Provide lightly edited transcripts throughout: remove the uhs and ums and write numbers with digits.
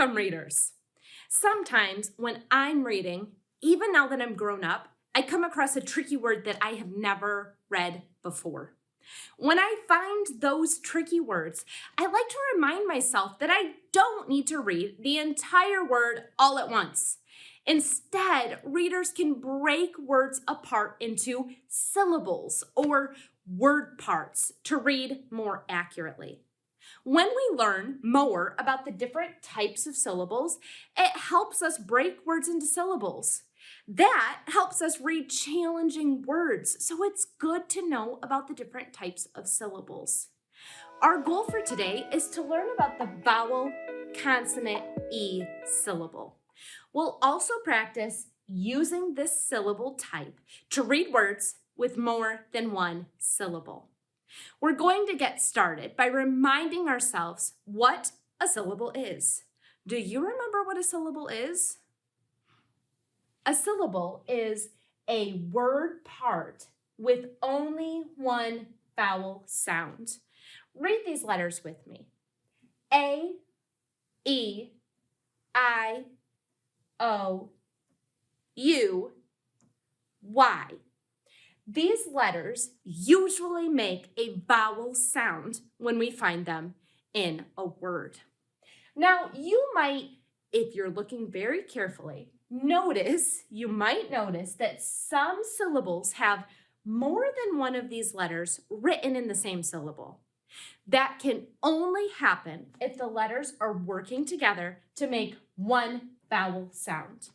Welcome, readers. Sometimes when I'm reading, even now that I'm grown up, I come across a tricky word that I have never read before. When I find those tricky words, I like to remind myself that I don't need to read the entire word all at once. Instead, readers can break words apart into syllables or word parts to read more accurately. When we learn more about the different types of syllables, it helps us break words into syllables. That helps us read challenging words, so it's good to know about the different types of syllables. Our goal for today is to learn about the vowel consonant E syllable. We'll also practice using this syllable type to read words with more than one syllable. We're going to get started by reminding ourselves what a syllable is. Do you remember what a syllable is? A syllable is a word part with only one vowel sound. Read these letters with me. A, E, I, O, U, Y. These letters usually make a vowel sound when we find them in a word. Now, you might, if you're looking very carefully, you might notice that some syllables have more than one of these letters written in the same syllable. That can only happen if the letters are working together to make one vowel sound.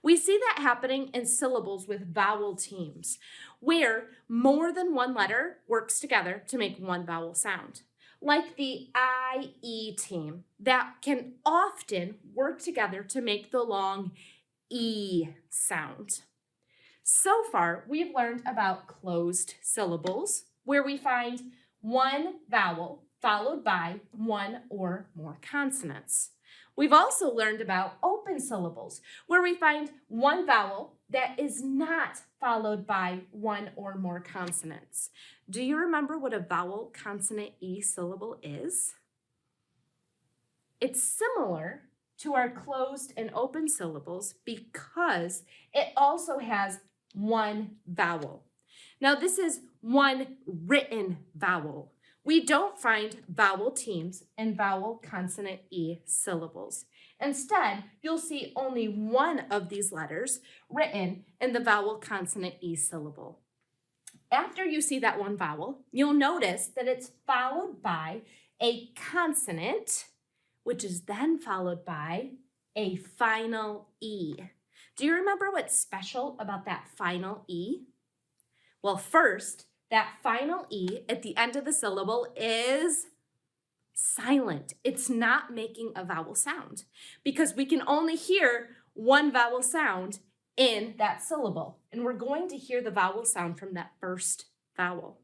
We see that happening in syllables with vowel teams, where more than one letter works together to make one vowel sound. Like the I-E team, that can often work together to make the long E sound. So far, we've learned about closed syllables, where we find one vowel followed by one or more consonants. We've also learned about open syllables, where we find one vowel that is not followed by one or more consonants. Do you remember what a vowel consonant E syllable is? It's similar to our closed and open syllables because it also has one vowel. Now, this is one written vowel. We don't find vowel teams in vowel consonant E syllables. Instead, you'll see only one of these letters written in the vowel consonant E syllable. After you see that one vowel, you'll notice that it's followed by a consonant, which is then followed by a final E. Do you remember what's special about that final E? Well, first, that final E at the end of the syllable is silent. It's not making a vowel sound because we can only hear one vowel sound in that syllable, and we're going to hear the vowel sound from that first vowel.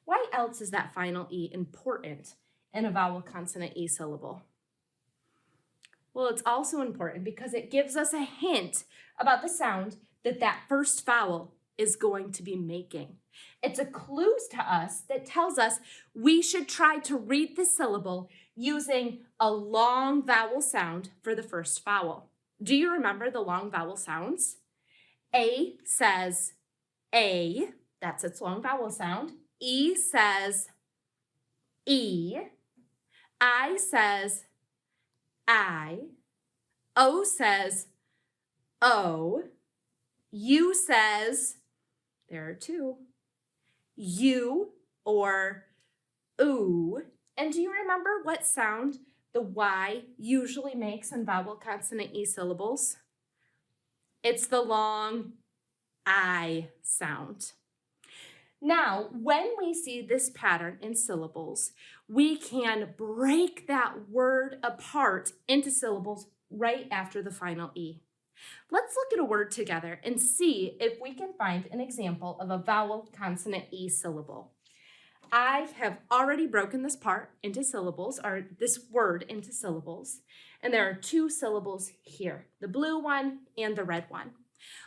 Why else is that final E important in a vowel consonant E syllable? Well, it's also important because it gives us a hint about the sound that that first vowel is going to be making. It's a clue to us that tells us we should try to read the syllable using a long vowel sound for the first vowel. Do you remember the long vowel sounds? A says A, that's its long vowel sound. E says E. I says I. O says O. U says, there are two, U or oo. And do you remember what sound the Y usually makes in vowel consonant E syllables? It's the long I sound. Now, when we see this pattern in syllables, we can break that word apart into syllables right after the final E. Let's look at a word together and see if we can find an example of a vowel consonant E syllable. I have already broken this part into syllables, or this word into syllables, and there are two syllables here, the blue one and the red one.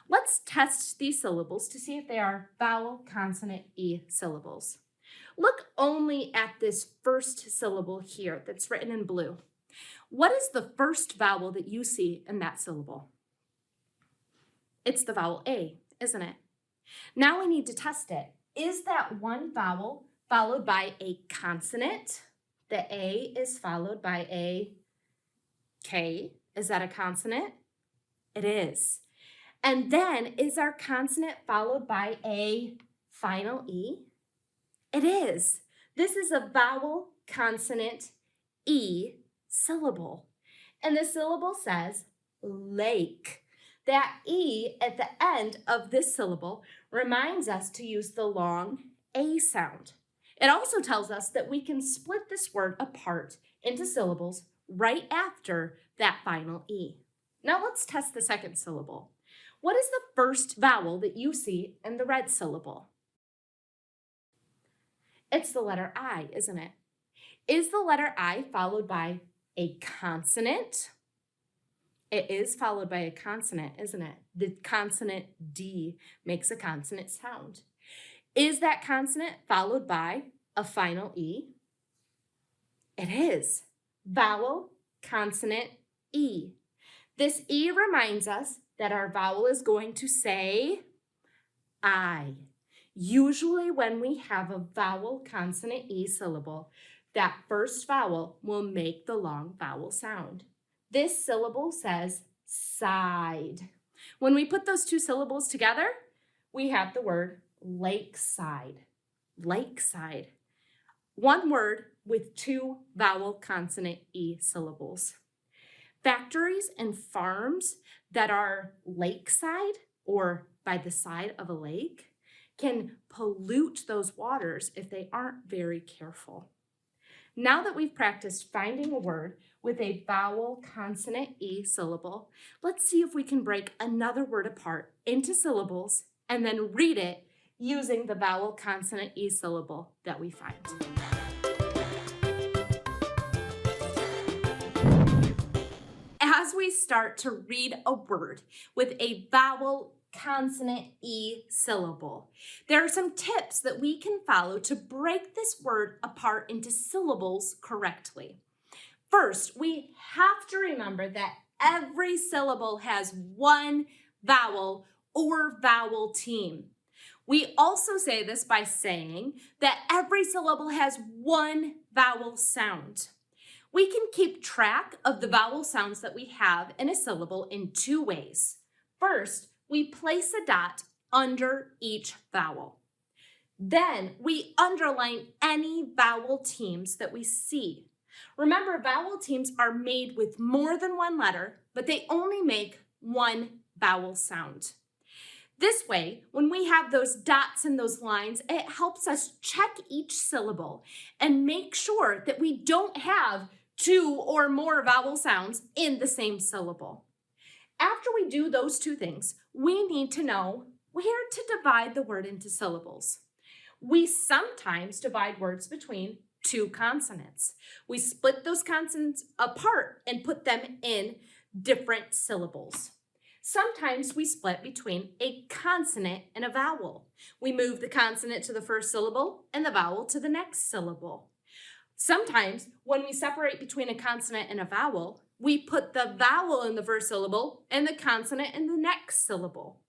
Let's test these syllables to see if they are vowel consonant E syllables. Look only at this first syllable here that's written in blue. What is the first vowel that you see in that syllable? It's the vowel A, isn't it? Now we need to test it. Is that one vowel followed by a consonant? The A is followed by a K. Is that a consonant? It is. And then is our consonant followed by a final E? It is. This is a vowel consonant E syllable. And the syllable says lake. That E at the end of this syllable reminds us to use the long A sound. It also tells us that we can split this word apart into syllables right after that final E. Now let's test the second syllable. What is the first vowel that you see in the red syllable? It's the letter I, isn't it? Is the letter I followed by a consonant? It is followed by a consonant, isn't it? The consonant D makes a consonant sound. Is that consonant followed by a final E? It is. Vowel, consonant, E. This E reminds us that our vowel is going to say I. Usually when we have a vowel, consonant, E syllable, that first vowel will make the long vowel sound. This syllable says side. When we put those two syllables together, we have the word lakeside. Lakeside. One word with two vowel consonant E syllables. Factories and farms that are lakeside or by the side of a lake can pollute those waters if they aren't very careful. Now that we've practiced finding a word with a vowel consonant E syllable, let's see if we can break another word apart into syllables and then read it using the vowel consonant E syllable that we find. As we start to read a word with a vowel consonant E syllable, there are some tips that we can follow to break this word apart into syllables correctly. First, we have to remember that every syllable has one vowel or vowel team. We also say this by saying that every syllable has one vowel sound. We can keep track of the vowel sounds that we have in a syllable in two ways. First, we place a dot under each vowel. Then we underline any vowel teams that we see. Remember, vowel teams are made with more than one letter, but they only make one vowel sound. This way, when we have those dots and those lines, it helps us check each syllable and make sure that we don't have two or more vowel sounds in the same syllable. After we do those two things, we need to know where to divide the word into syllables. We sometimes divide words between two consonants. We split those consonants apart and put them in different syllables. Sometimes we split between a consonant and a vowel. We move the consonant to the first syllable and the vowel to the next syllable. Sometimes when we separate between a consonant and a vowel, we put the vowel in the first syllable and the consonant in the next syllable.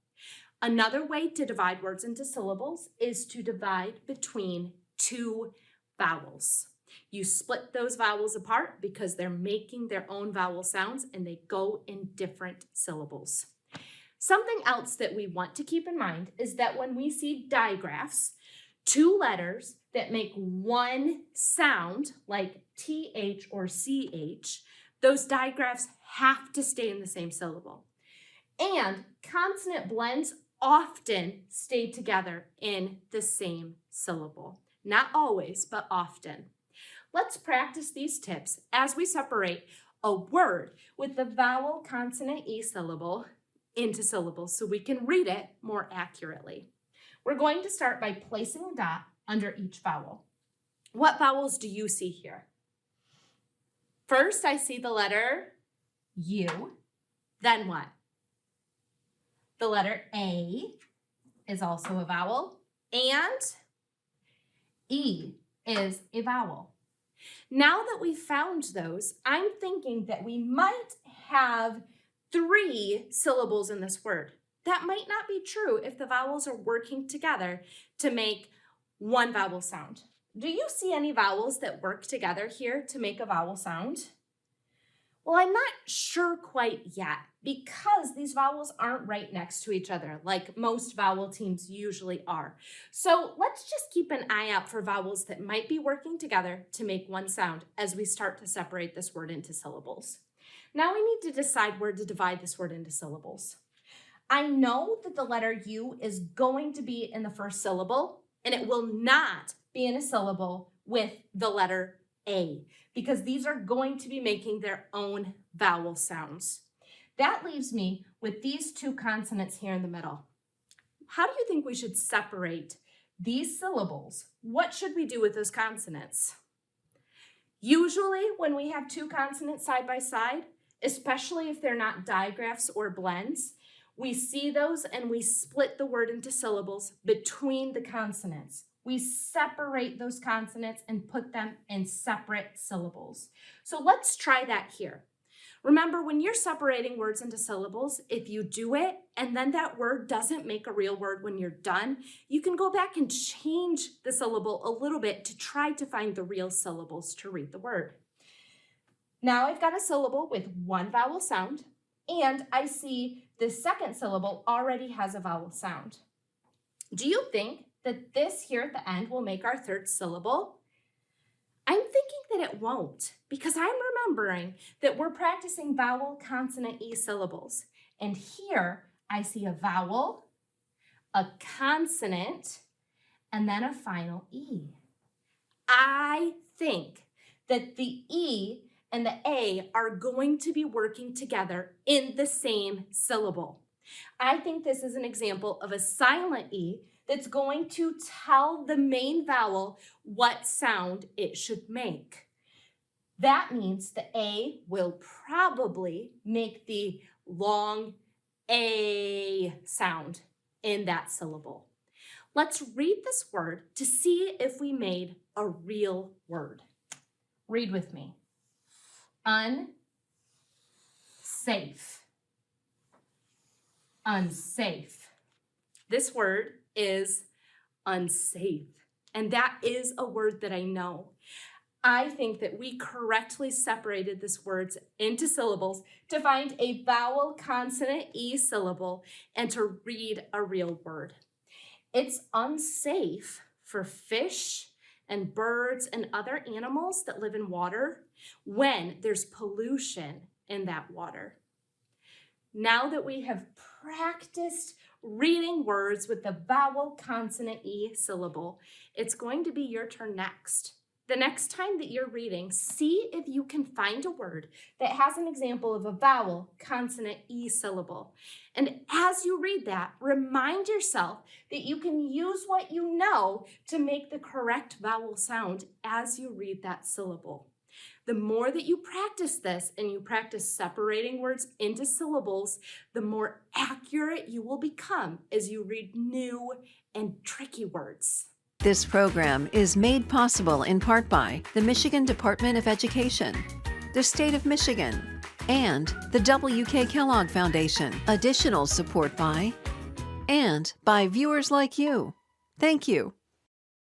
Another way to divide words into syllables is to divide between two vowels. You split those vowels apart because they're making their own vowel sounds and they go in different syllables. Something else that we want to keep in mind is that when we see digraphs, two letters that make one sound, like TH or CH, those digraphs have to stay in the same syllable. And consonant blends often stay together in the same syllable. Not always, but often. Let's practice these tips as we separate a word with the vowel consonant E syllable into syllables so we can read it more accurately. We're going to start by placing a dot under each vowel. What vowels do you see here? First, I see the letter U. Then what? The letter A is also a vowel, and E is a vowel. Now that we've found those, I'm thinking that we might have 3 syllables in this word. That might not be true if the vowels are working together to make one vowel sound. Do you see any vowels that work together here to make a vowel sound? Well, I'm not sure quite yet because these vowels aren't right next to each other like most vowel teams usually are. So let's just keep an eye out for vowels that might be working together to make one sound as we start to separate this word into syllables. Now we need to decide where to divide this word into syllables. I know that the letter U is going to be in the first syllable, and it will not be in a syllable with the letter A, because these are going to be making their own vowel sounds. That leaves me with these 2 consonants here in the middle. How do you think we should separate these syllables? What should we do with those consonants? Usually when we have 2 consonants side by side, especially if they're not digraphs or blends, we see those and we split the word into syllables between the consonants. We separate those consonants and put them in separate syllables. So let's try that here. Remember, when you're separating words into syllables, if you do it and then that word doesn't make a real word when you're done, you can go back and change the syllable a little bit to try to find the real syllables to read the word. Now I've got a syllable with 1 vowel sound, and I see the second syllable already has a vowel sound. Do you think that this here at the end will make our third syllable? I'm thinking that it won't, because I'm remembering that we're practicing vowel, consonant, E syllables. And here I see a vowel, a consonant, and then a final E. I think that the E and the A are going to be working together in the same syllable. I think this is an example of a silent E that's going to tell the main vowel what sound it should make. That means the A will probably make the long A sound in that syllable. Let's read this word to see if we made a real word. Read with me. Unsafe. Unsafe. This word is unsafe, and that is a word that I know. I think that we correctly separated this word into syllables to find a vowel, consonant, E syllable and to read a real word. It's unsafe for fish and birds and other animals that live in water when there's pollution in that water. Now that we have practiced reading words with the vowel, consonant, E syllable, it's going to be your turn next. The next time that you're reading, see if you can find a word that has an example of a vowel, consonant, E syllable. And as you read that, remind yourself that you can use what you know to make the correct vowel sound as you read that syllable. The more that you practice this and you practice separating words into syllables, the more accurate you will become as you read new and tricky words. This program is made possible in part by the Michigan Department of Education, the State of Michigan, and the W.K. Kellogg Foundation. Additional support by viewers like you. Thank you.